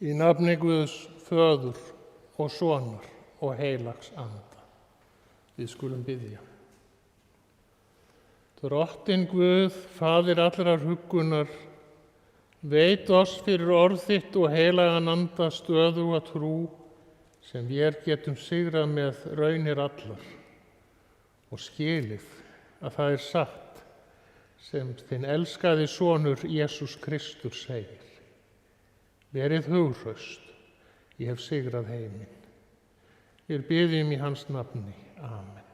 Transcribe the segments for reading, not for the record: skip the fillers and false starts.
Í nafni Guðs Föður og Sonar og heilags anda. Við skulum biðja. Drottinn Guð, Faðir allrar huggunar, veit oss fyrir orð þitt og heilagan anda stöðuga trú sem vér getum sigrað með raunir allar og skilið að það er satt sem þinn elskaði sonur Jesús Kristur segir. Verið hughröst, ég hef sigrað heiminn. Við biðjum í hans nafni. Amen.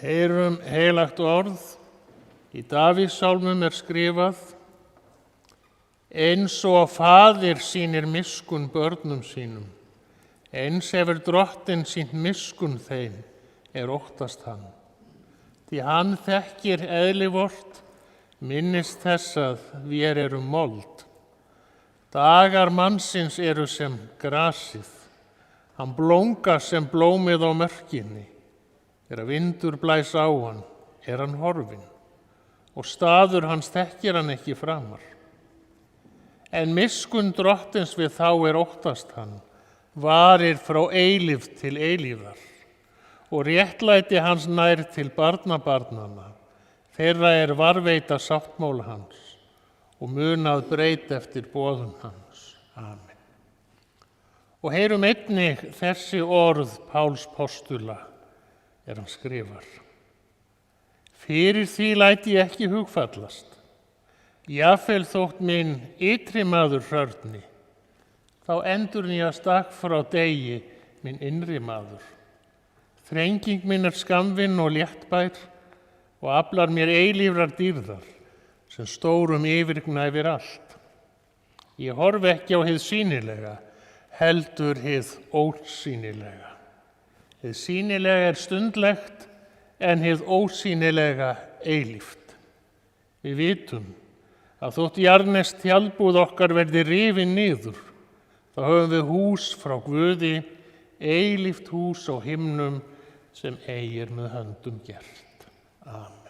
Heyrum heilagt orð. Í Davíðssálmum er skrifað: Eins og faðir sýnir miskunn börnum sínum, eins hefur Drottinn sýnt miskunn þeim óttast hann. Því hann þekkir eðli vort, minnist þess að vér erum mold. Dagar mannsins eru sem grasið, hann blómgar sem blómið á mörkinni. Þegar vindur blæs á hann, hann horfinn, og staður hans þekkir hann ekki framar. En miskunn Drottins við þá óttast hann, varir frá eilífð til eilífðar, og réttlæti hans nær til barnabarnanna, þeirra varveita sáttmála hans, og munað breyta eftir boðum hans. Amen. Og heyrum einnig þessi orð Páls postula, hann skrifar: Fyrir því læt ég ekki hugfallast, jafnvel þótt minn ytri maður hrörni, þá endurnýjast dag frá degi minn innri maður. Þrenging minn skammvinn og léttbær og aflar mér eilífrar dýrðar sem stórum yfirgnæfir allt. Ég horfi ekki á hið sýnilega, heldur hið ósýnilega. Hið sýnilega stundlegt en hið ósýnilega eilíft. Við vitum að þótt jarðneskt tjaldbúð okkar verði rifin niður, þá höfum við hús frá Guði, eilíft hús á himnum sem eigi með höndum gert. Amen.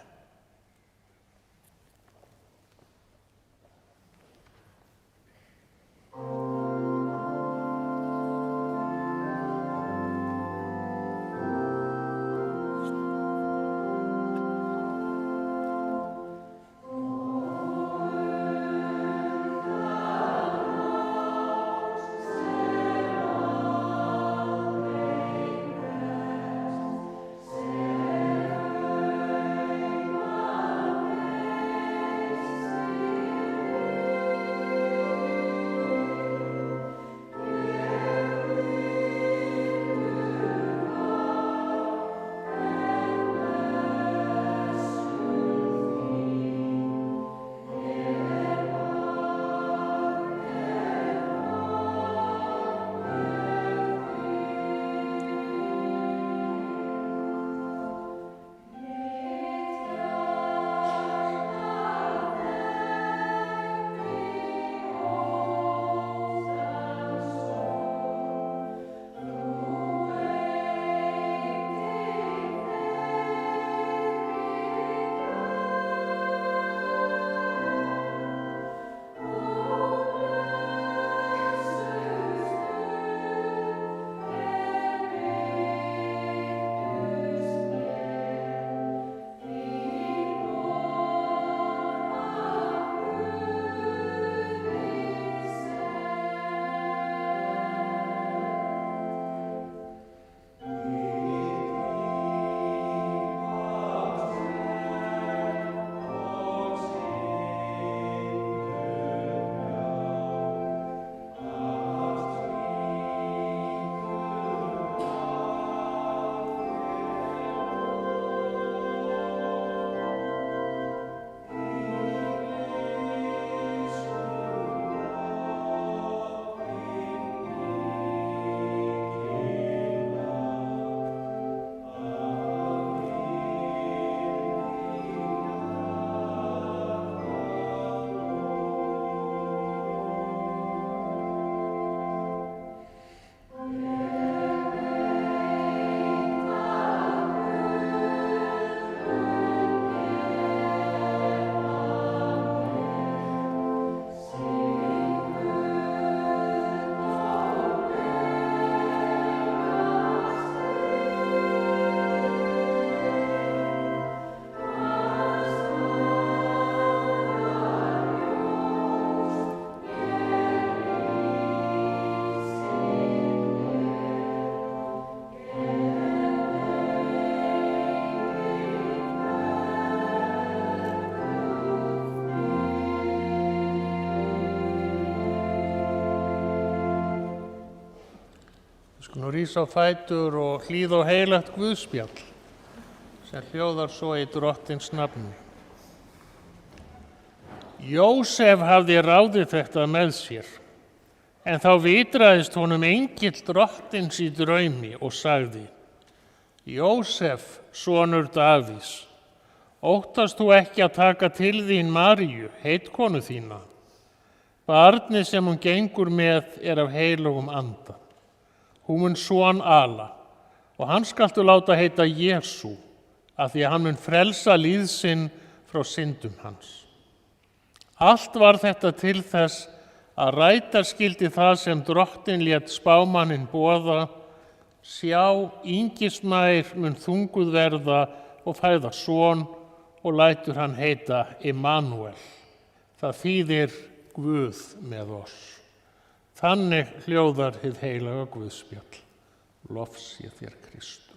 Skulum rísa á fætur og hlýða á heilagt guðspjall sem hljóðar svo í Drottins nafni. Jósef hafði ráðið þetta með sér, en þá vitraðist honum engill Drottins í draumi og sagði: Jósef, sonur Davíðs, óttast þú ekki að taka til þín Maríu, heitkonu þína? Barnið sem hún gengur með er af heilögum anda. Hún mun son ala og hann skaltu láta heita Jesú, af því að hann mun frelsa líð sinn frá syndum hans. Allt var þetta til þess að ræta skyldi það sem Drottinn lét spámanninn boða: sjá, yngismær mun þunguð verða og fæða son og lætur hann heita Immanuel. Það þýðir Guð með oss. Þannig hljóðar hið heilaga guðspjall. Lof sé þér, Kristur.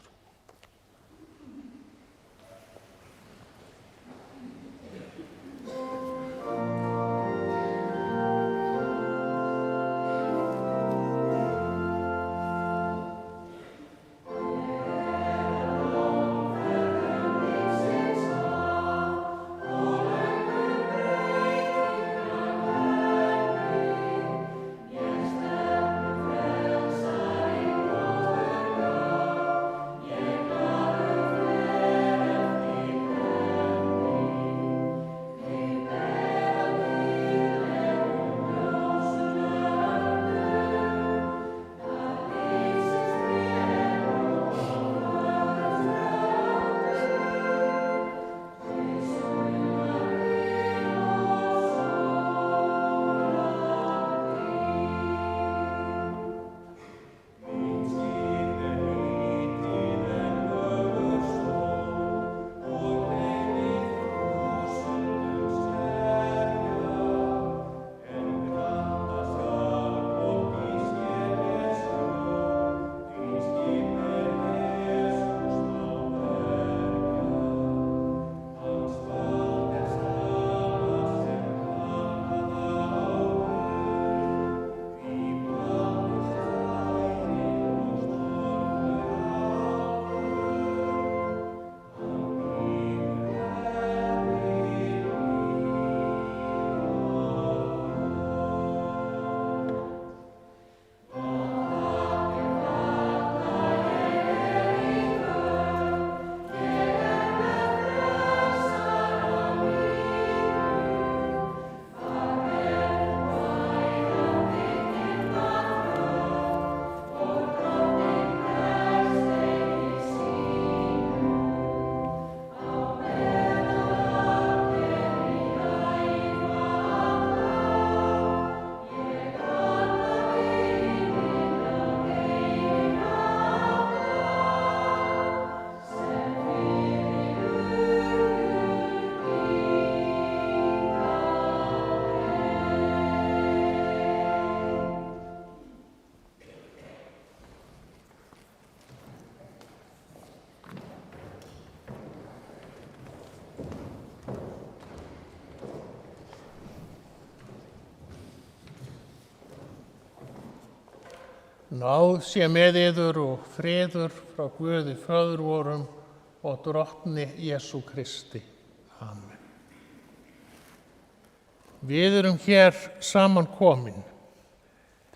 Náð sé með yður og friður frá Guði Föður vorum og Drottni Jesú Kristi. Amen. Við erum hér saman komin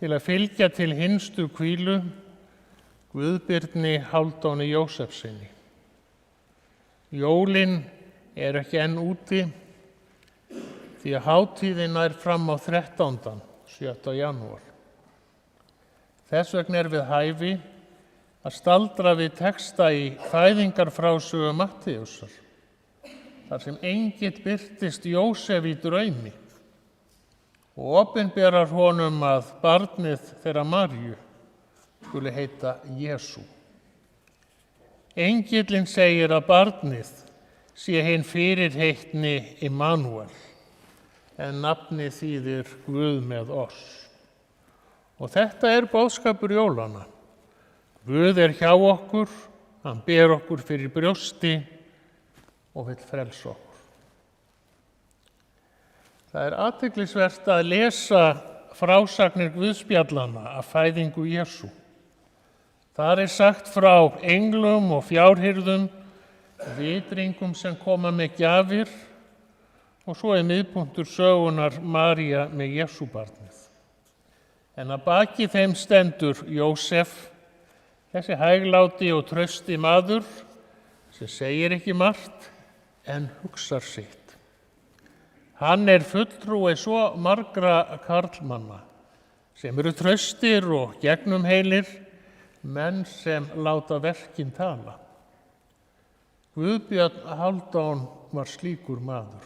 til að fylgja til hinstu hvílu Guðbirni Hálfdáni Jósefssyni. Jólin eru ekki enn úti því að hátíðin nær fram á 13. 7. janúar. Þess vegna við hæfi að staldra við texta í fæðingarfrásögu Mattheusar, þar sem engill birtist Jósef í draumi og opinberar honum að barnið þeirra Maríu skuli heita Jesú. Engillinn segir að barnið sé hinn fyrirheitni Immanuel, en nafnið þýðir Guð með oss. Og þetta boðskapur jólanna. Guð hjá okkur, hann ber okkur fyrir brjósti og vill frelsa okkur. Það athyglisvert að lesa frásagnir guðspjallanna af fæðingu Jesú. Þar er sagt frá englum og fjárhirðum, vitringum sem koma með gjafir og svo er miðpunktur sögunar María með Jesúbarnið. En að baki þeim stendur Jósef, þessi hægláti og trausti maður sem segir ekki margt en hugsar sitt. Hann er fulltrúi svo margra karlmanna sem eru traustir og gegnumheilir, menn sem láta verkin tala. Guðbjörn Hálfdán var slíkur maður.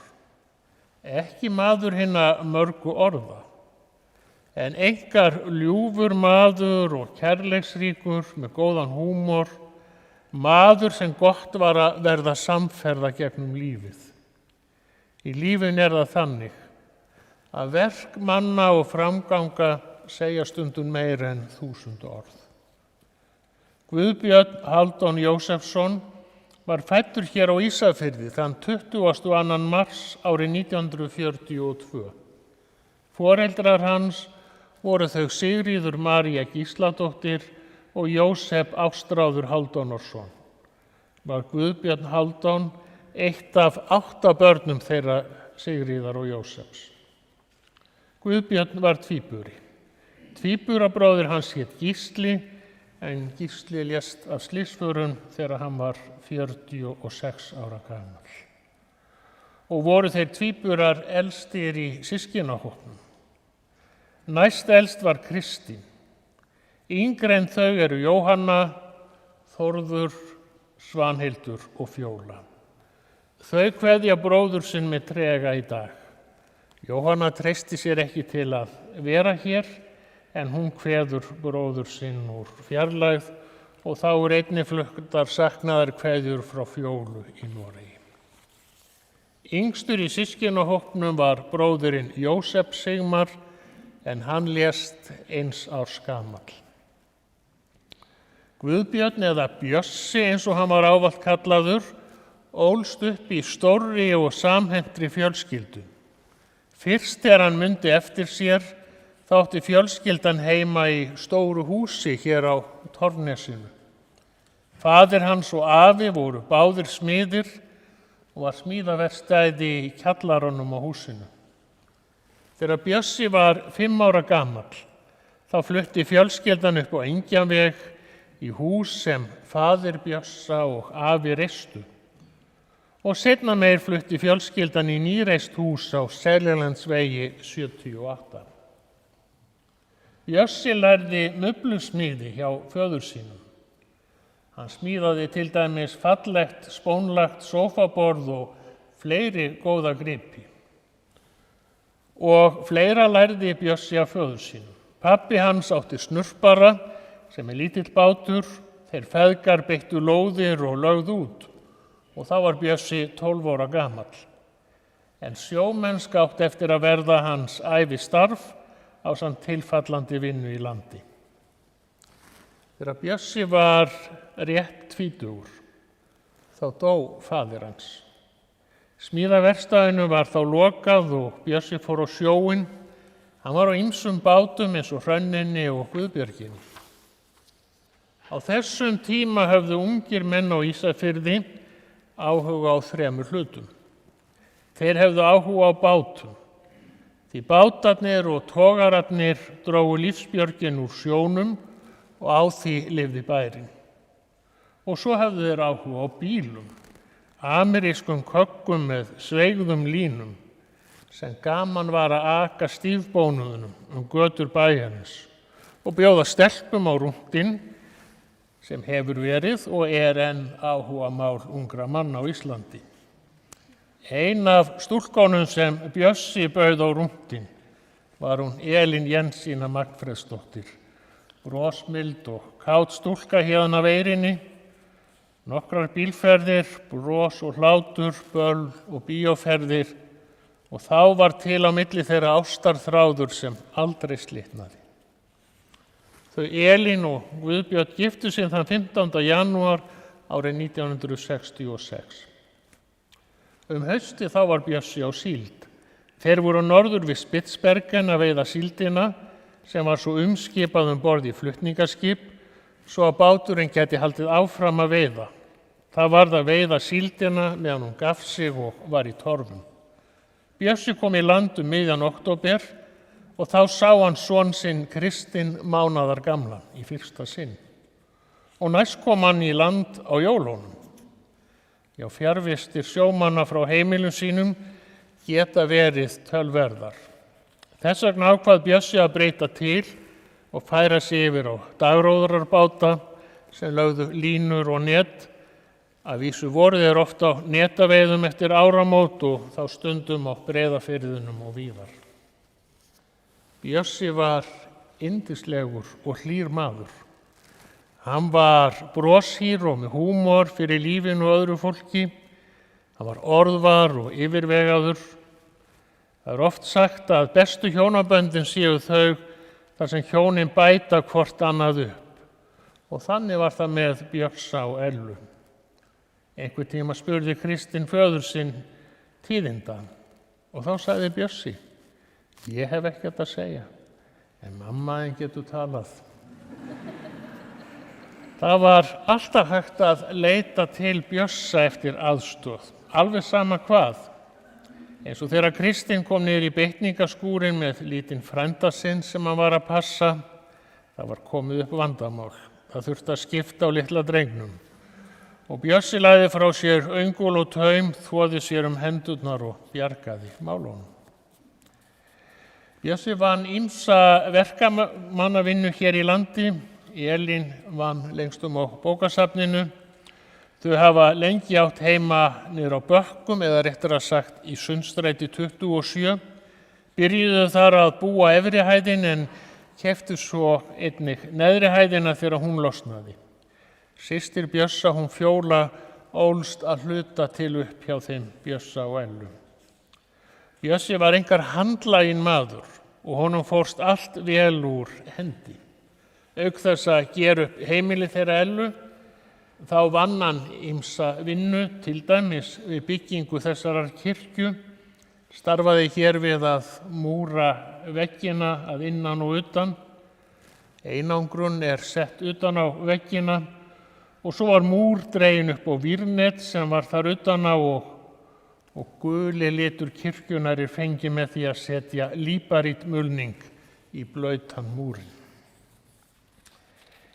Ekki maður hinna mörgu orða, en einkar ljúfur maður og kærleiksríkur með góðan húmor, maður sem gott var að verða samferða gegnum lífið. Í lífinu er það þannig að verk manna og framganga segja stundum meira en 1000 orð. Guðbjörn Hálfdán Jósefsson var fæddur hér á Ísafirði þann 22. mars árið 1942. Foreldrar hans voru þau Sigríður María Gísladóttir og Jósef Ástráður Hálfdánarsson. Var Guðbjörn Hálfdán eitt af 8 börnum þeirra Sigríðar og Jósefs. Guðbjörn var tvíburi. Tvíburabróðir hans hét Gísli, en Gísli lést af slysförum þegar hann var 46 ára gamall. Og voru þeir tvíburar elstir í systkinahópnum. Næst elst var Kristín. Yngri en þau eru Jóhanna, Þórður, Svanhildur og Fjóla. Þau kveðja bróður sinn með trega í dag. Jóhanna treysti sér ekki til að vera hér, en hún kveður bróður sinn úr fjarlægð og þá er einnig fluttar saknaðar kveðjur frá Fjólu í Noregi. Yngstur í systkinahópnum var bróðirinn Jósef Sigmar, en hann lést 1 árs gamall. Guðbjörn eða Bjössi eins og hann var ávallt kallaður, ólst upp í stórri og samhentri fjölskyldu. Fyrst þegar hann mundi eftir sér, þátti fjölskyldan heima í stóru húsi hér á Torfnesinu. Faðir hans og afi voru báðir smiðir og var smíðaverkstæði í kjallaranum á húsinu. Þegar Bjössi var 5 ára gamall, þá flutti fjölskyldan upp á Engjaveg í hús sem faðir Bjössa og afi reistu. Og seinna meir flutti fjölskyldan í nýreist hús á Seljalandsvegi 78. Bjössi lærði möblusmíði hjá föður sínum. Hann smíðaði til dæmis fallegt, spónlagt sófaborð og fleiri góða gripi. Og fleira lærði Bjössi af föður sínum. Pabbi hans átti snurpara, sem er lítill bátur, þeir feðgar beittu lóðir og lögðu út. Og þá var Bjössi 12 ára gamall. En sjómennska átti eftir að verða hans ævistarf ásamt tilfallandi vinnu í landi. Þegar Bjössi var rétt tvítugur, þá dó faðir hans. Smíðaverkstæðinu var þá lokað og Bjössi fór á sjóinn. Hann var á ýmsum bátum eins og Hrönninni og Guðbjörginni. Á þessum tíma höfðu ungir menn á Ísafirði áhuga á 3 hlutum. Þeir hefðu áhuga á bátum. Því bátarnir og togararnir drógu lífsbjörgin úr sjónum og á því lifði bærinn. Og svo hefðu þeir áhuga á bílum, amerískum köggum með sveigðum línum, sem gaman var að aka stífbónuðunum götur bæjarins og bjóða stelpum á rúntinn, sem hefur verið og er enn áhugamál ungra manna á Íslandi. Ein af stúlkonum sem Bjössi bauð á rúntinn var hún Elín Jensína Magnfreðsdóttir, brosmild og kát stúlka héðan af Eyrinni. Nokkrar bílferðir, bros og hlátur, böll og bíóferðir og þá var til á milli þeirra ástarþráður sem aldrei slitnaði. Þau Elín og Guðbjörn giftu sig þann 15. janúar árið 1966. Hausti þá var Bjössi á síld. Þeir voru norður við Spitsbergen að veiða síldina sem var svo umskipað borð í flutningaskip svo að báturinn gæti haldið áfram að veiða. Það varð að veiða síldina meðan hún gaf sig og var í torfum. Bjössi kom í land miðjan október og þá sá hann son sinn Kristinn mánaðar gamlan í fyrsta sinn. Og næst kom hann í land á jólunum. Já, fjarvistir sjómanna frá heimilum sínum geta verið tölverðar. Þess vegna ákvað Bjössi að breyta til og færa sig yfir á dagróðrarbáta sem lögðu línur og net. Að vísu voru þeir ofta á netaveiðum eftir áramót og þá stundum á Breiðafirðinum og víðar. Bjössi var yndislegur og hlýr maður. Hann var broshýr og með húmor fyrir lífinu og öðru fólki. Hann var orðvar og yfirvegaður. Það er oft sagt að bestu hjónaböndin séu þau þar sem hjónin bæta hvort annað upp. Og þannig var það með Bjössa og Ellu. Einhvern tíma spurði Kristinn föður sinn tíðinda og þá sagði Bjössi: ég hef ekkert að segja, en mamma þín getur talað. Það var alltaf hægt að leita til Bjössa eftir aðstoð, alveg sama hvað. Eins og þegar Kristinn kom niður í beitningaskúrin með lítinn frænda sinn sem hann var að passa, það var komið upp vandamál. Það þurfti að skipta á litla drengnum. Og Bjössi lagði frá sér öngul og taum, þvoði sér hendurnar og bjargaði málunum. Bjössi vann ýmsa verkamannavinnu hér í landi. Elín vann lengstum á bókasafninu. Þau hafa lengi átt heima niður á Bökkum, eða réttar að sagt í Sundstræti 27. Byrjuðu þar að búa efri hæðin en keyptu svo einnig neðri hæðina þegar hún losnaði. Systir Bjössa, hún Fjóla, ólst að hluta til upp hjá þeim Bjössa og Ellu. Bjössi var engar handlaginn maður og honum fórst allt vel úr hendi. Auk þess að gera upp heimili þeirra Ellu, þá vann hann ýmsa vinnu, til dæmis við byggingu þessarar kirkju, starfaði hér við að múra veggina að innan og utan. Einangrun sett utan á veggina og svo var múr dreginn upp á vírnet sem var þar utan á og guli litur kirkjunnar fengið með því að setja líparítmulning í blautan múrin.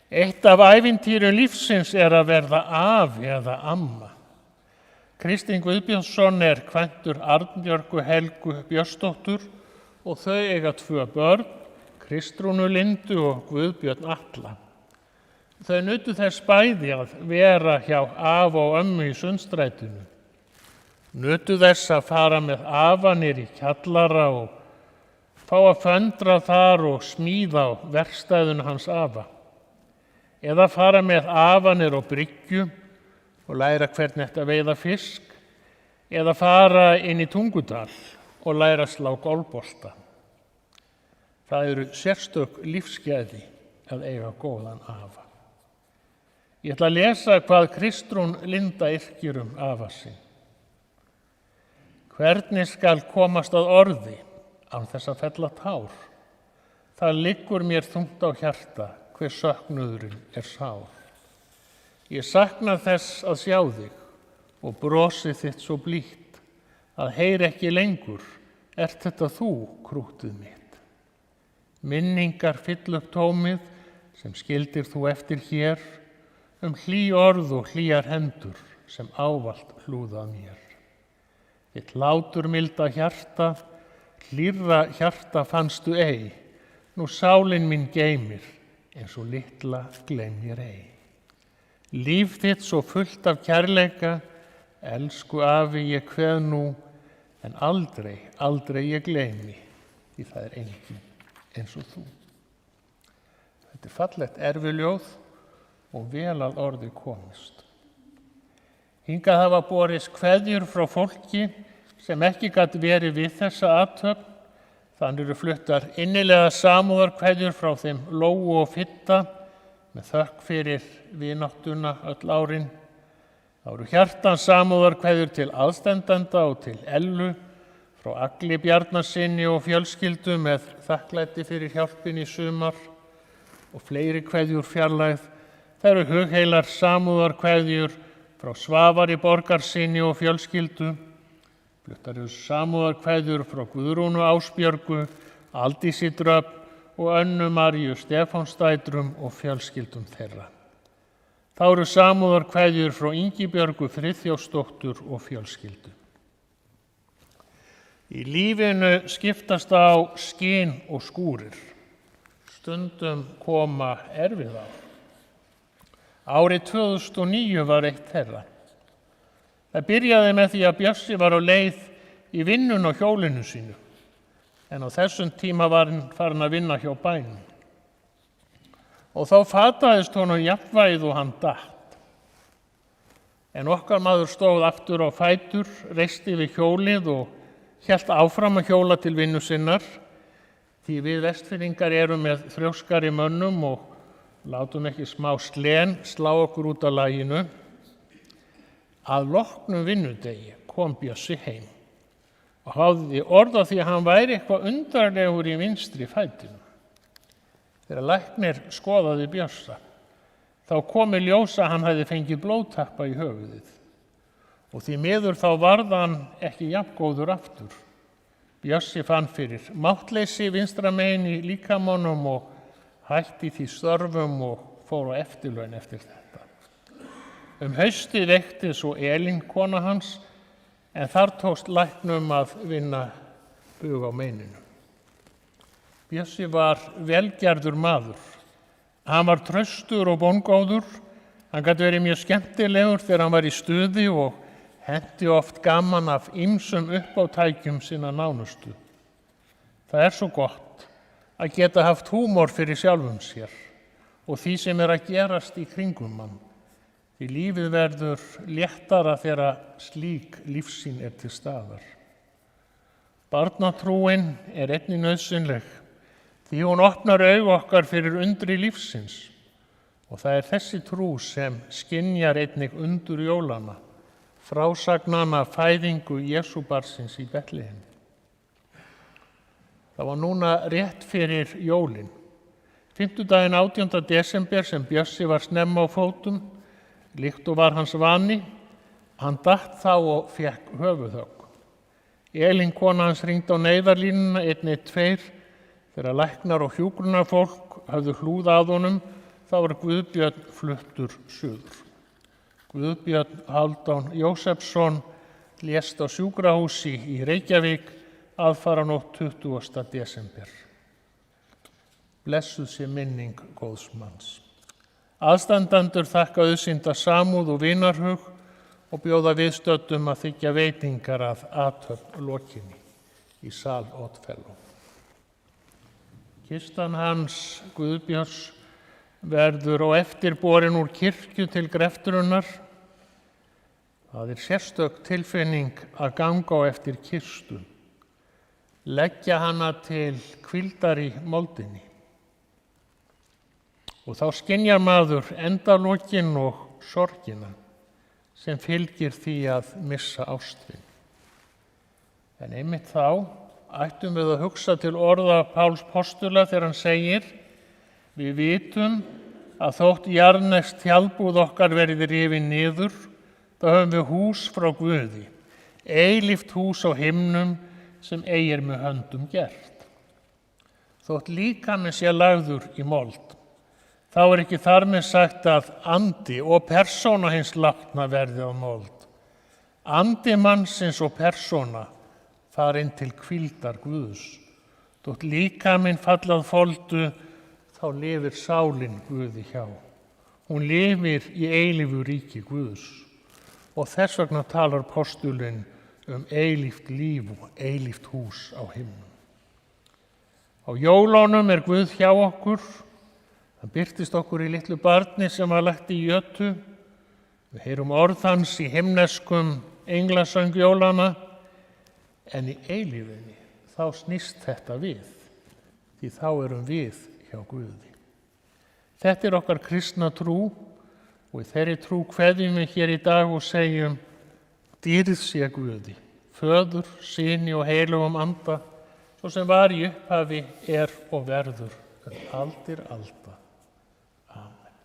Eitt af ævintýrum lífsins að verða afi eða amma. Kristinn Guðbjörnsson kvæntur Arnbjörgu Helgu Björnsdóttur og þau eiga 2 börn, Kristrúnu Lindu og Guðbjörn Atla. Þau nutu þess bæði að vera hjá afa og ömmu í Sundstrætinu. Nutu þess að fara með afa niður í kjallara og fá að föndra þar og smíða á verkstæðinu hans afa. Eða fara með afa niður á bryggju og læra hvernig ætti að veiða fisk. Eða fara inn í Tungudal og læra að slá golfbolta. Það eru sérstök lífsgæði að eiga góðan afa. Ég ætla að lesa hvað Kristrún Linda yrkir afa sinn. Hvernig skal komast að orði án þess að fella tár? Það liggur mér þungt á hjarta hver söknuðurinn sár. Ég sakna þess að sjá þig og brosi þitt svo blítt að heyr ekki lengur, ert þetta þú, krútið mitt. Minningar fyll upp tómið sem skildir þú eftir hér, hlý orð og hlýjar hendur sem ávallt hlúða mér. Þitt láturmilda hjarta, hlýrra hjarta fannstu ei, nú sálin mín geymir, eins og litla gleymir ei. Líf þitt svo fullt af kærleika, elsku afi ég kveð nú, en aldrei, aldrei ég gleymi, því það enginn eins og þú. Þetta fallegt erfiljóð og vel að orði komist. Hingað hafa borist kveðjur frá fólki sem ekki gat verið við þessa athöfn. Þannig eru fluttar innilega samúðarkveðjur frá þeim Lóu og Fitta með þökk fyrir vináttuna öll árin. Það eru hjartans samúðarkveðjur til aðstandenda og til Ellu, frá Agli Bjarnasyni og fjölskyldu með þakklæti fyrir hjálpin í sumar og fleiri kveðjur fjarlægð Það eru hugheilar samúðarkveðjur frá Svavari Borgarsyni og fjölskyldu. Fluttar eru samúðarkveðjur frá Guðrúnu Ásbjörgu, Aldísi Dröfn og Önnu Maríu Stefánsdætrum og fjölskyldum þeirra. Þá eru samúðarkveðjur frá Ingibjörgu Friðþjófsdóttur og fjölskyldu. Í lífinu skiptast á skin og skúrir. Stundum koma erfið ár. Árið 2009 var eitt þeirra. Það byrjaði með því að Bjössi var á leið í vinnun á hjólinu sínu, en á þessum tíma var hann farinn að vinna hjá bænum. Og þá fataðist honum jafnvægið og hann datt. En okkar maður stóð aftur á fætur, reisti við hjólið og hélt áfram að hjóla til vinnu sinnar, því við Vestfirðingar erum með þrjóskari mönnum og látum ekki smá slen slá okkur út af laginu. Að loknum vinnudegi kom Bjössi heim og hafði orð á því að hann væri eitthvað undarlegur í vinstri fætinum. Þegar læknir skoðaði Bjössa, þá kom í ljós að hann hefði fengið blóðtappa í höfuðið og því miður þá varð hann ekki jafngóður aftur. Bjössi fann fyrir máttleysi vinstra megin í líkamanum og hætti því störfum og fór á eftirlaun eftir þetta. Haustið veiktist svo Elín, kona hans, en þar tókst læknum að vinna bug á meininu. Bjössi var velgerður maður. Hann var traustur og bóngóður. Hann gat verið mjög skemmtilegur þegar hann var í stuði og henti oft gaman af ýmsum uppátækjum sinna nánustu. Það er svo gott að geta haft húmor fyrir sjálfum sér og því sem er að gerast í kringum mann. Því lífið verður léttara þegar slík lífssýn er til staðar. Barnatrúin er einnig nauðsynleg því hún opnar augu okkar fyrir undri lífsins og það er þessi trú sem skynjar einnig undur jólanna, frásagnanna fæðingu Jesúbarnsins í Betlehem. Það var núna rétt fyrir jólin. Fimmtudaginn 18. desember sem Bjössi var snemma á fótum, líkt og var hans vani. Hann datt þá og fékk höfuðhögg. Elín, kona hans, hringdi á neyðarlínuna 112 þegar læknar og hjúkrunarfólk höfðu hlúð að honum. Þá var Guðbjörn fluttur suður. Guðbjörn Hálfdán Jósefsson lést á sjúkrahúsi í Reykjavík aðfaranótt 20. desember. Blessuð sé minning góðs manns. Aðstandendur þakka auðsýnda samúð og vinarhug og bjóða viðstöddum að þiggja veitingar að athöfn lokinni í sal Oddfellow. Kistan hans Guðbjörns verður á eftir borin úr kirkju til greftrunar. Það er sérstök tilfinning að ganga á eftir kistu, leggja hana til hvíldar í moldinni. Og þá skynjar maður endalokin og sorgina sem fylgir því að missa ástvin. En einmitt þá ættum við að hugsa til orða Páls postula þegar hann segir: við vitum að þótt jarðnesk tjaldbúð okkar verði rifin niður, þá höfum við hús frá Guði, eilíft hús á himnum sem eigi er með höndum gert. Þótt líkaminn sé lagður í mold, þá er ekki þar með sagt að andi og persóna hins látna verði á mold. Andi mannsins og persóna farin til hvíldar Guðs. Þótt líkaminn fallað foldu, þá lifir sálin Guði hjá. Hún lifir í eilífu ríki Guðs. Og þess vegna talar postulinn eilíft líf og eilíft hús á himnum. Á jólunum er Guð hjá okkur. Hann birtist okkur í litlu barni sem var lagt í jötu. Við heyrum orð hans í himneskum englasöng jólanna, en í eilífunni þá snýst þetta við, því þá erum við hjá Guði. Þetta er okkar kristna trú og í þeirri trú kveðjum við hér í dag og segjum: dýrð sé Guði, Föður, Syni og heilögum anda, svo sem var í upphafi, er og verður aldir alda. Amen.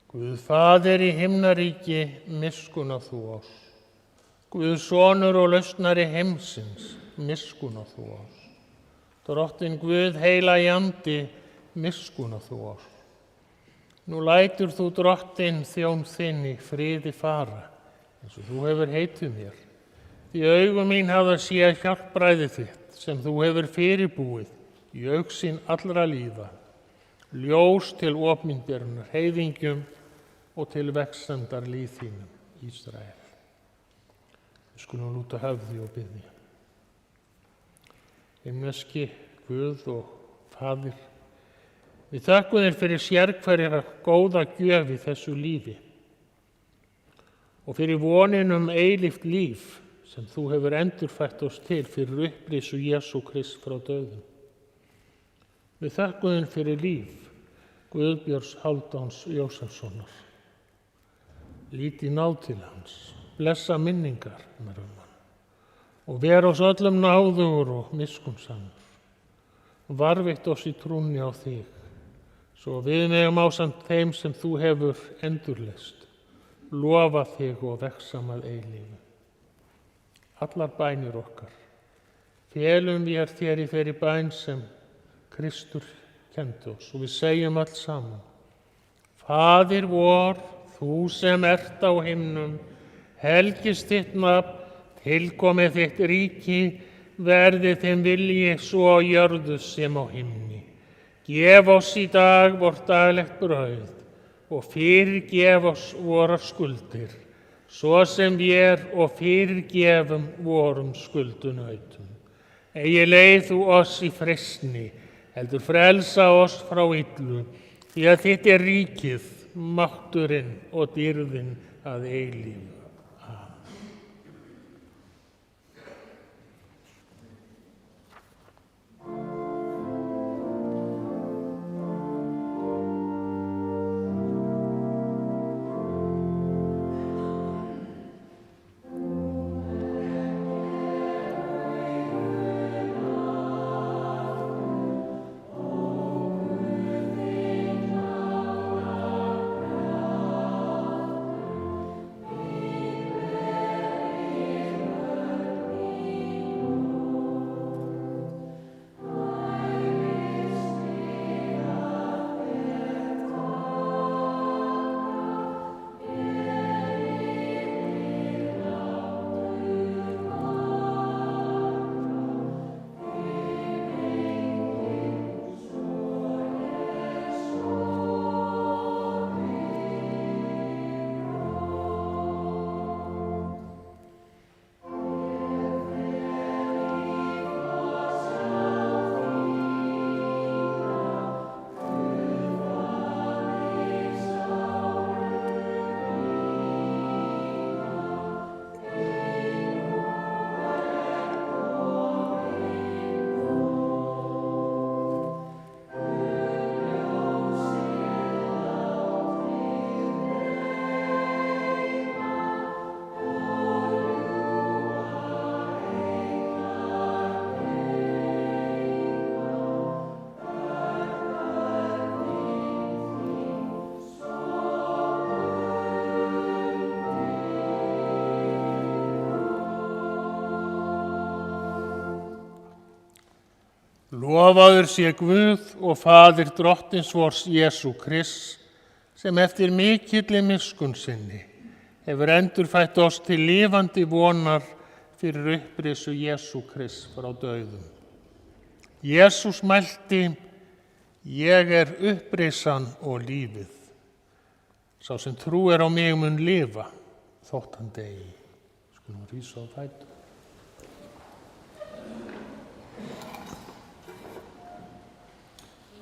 Guð Faðir í himnaríki, miskunna þú oss. Guð Sonur og lausnari heimsins, miskunna þú oss. Drottinn Guð heilagi andi, miskunna þú oss. Nú lætur þú drottinn þjón þinn í friði fara, eins og þú hefur heitið mér. Því augu mín hafa séð hjálpræði þitt, sem þú hefur fyrirbúið í augsýn allra lífa, ljós til opinberunar heiðingjum og til vexsendar líð þínum, Ísrael. Við skulum lúta höfði og biðja. Himneski Guð og Faðir, við þökkum þér fyrir sérhverja góða gjöf í þessu lífi og fyrir vonin eilíft líf sem þú hefur endurfært oss til fyrir upprisu Jesú Krist frá dauðum. Við þökkum þér fyrir líf Guðbjörns Hálfdáns Jósefssonar. Líti náð til hans, blessa minningar hann og vera oss öllum náðugur og miskunnsamur. Varveitt oss í trúnni á þig, svo við megum ásamt þeim sem þú hefur endurleist, lofa þig og vegsam að eilífu. Allar bænir okkar felum við þér í þeirri bæn sem Kristur kenndi oss og við segjum öll saman: Faðir vor, þú sem ert á himnum, helgist þitt nafn, tilkomi þitt ríki, verði þinn vilji svo á jörðu sem á himni. Gef oss í dag vort daglegt brauð og fyrirgef oss vorar skuldir, svo sem vér og fyrirgefum vorum skuldunautum. Eigi leið þú oss í freistni, heldur frelsa oss frá illu, því að þitt er ríkið, mátturinn og dýrðin að eilífu. Lofaður sé Guð og Faðir drottins vors Jesú Krists, sem eftir mikilli miskunn sinni hefur endurfætt oss til lifandi vonar fyrir upprisu Jesú Krists frá dauðum. Jesús mælti: Ég er upprisan og lífið. Sá sem trúir á mig mun lifa, þótt hann deyi. Skulum rísa á fætur.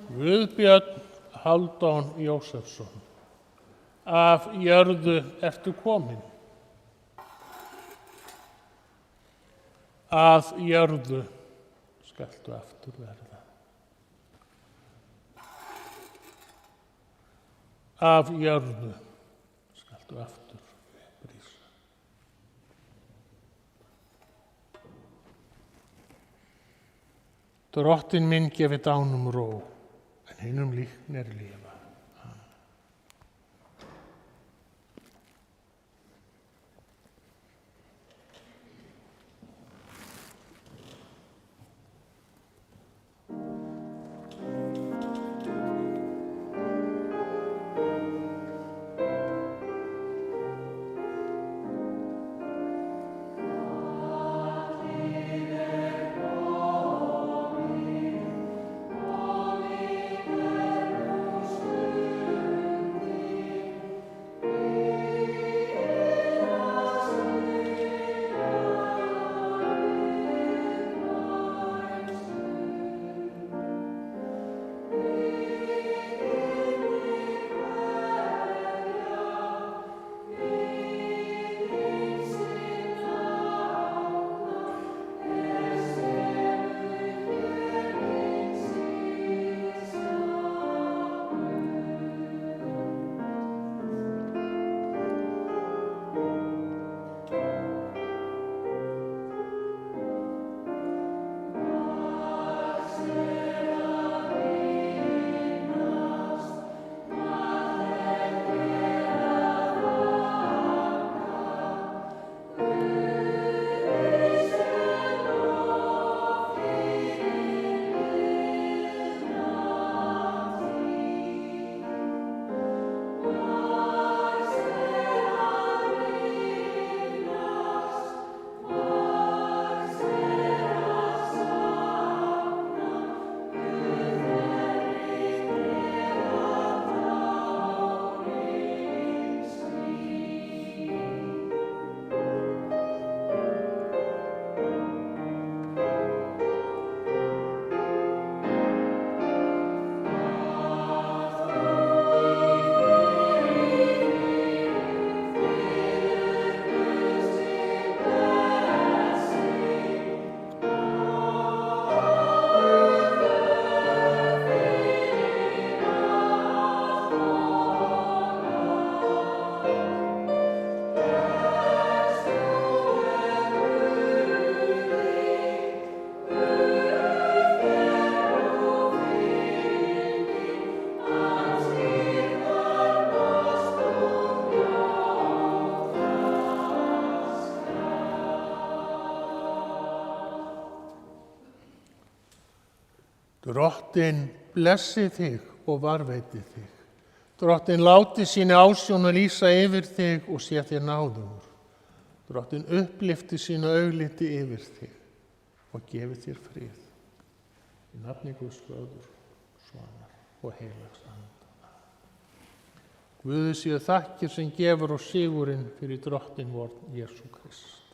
Guðbjörn Hálfdán Jósefsson, af jörðu ertu kominn. Að jörðu skaltu aftur verða. Af jörðu skaltu aftur upprýsa. Drottinn minn gefi dánum ró, en hinum líknir lifa. Drottinn blessi þig og varveiti þig. Drottinn láti sína ásjón að lýsa yfir þig og sé þér náðugur. Drottinn upplifti sína augliti yfir þig og gefi þér frið. Í nafni Guðs Föður, Sonar og heilags anda. Guði séu þakkir sem gefur og sigurinn fyrir Drottinn vor Jesú Krist.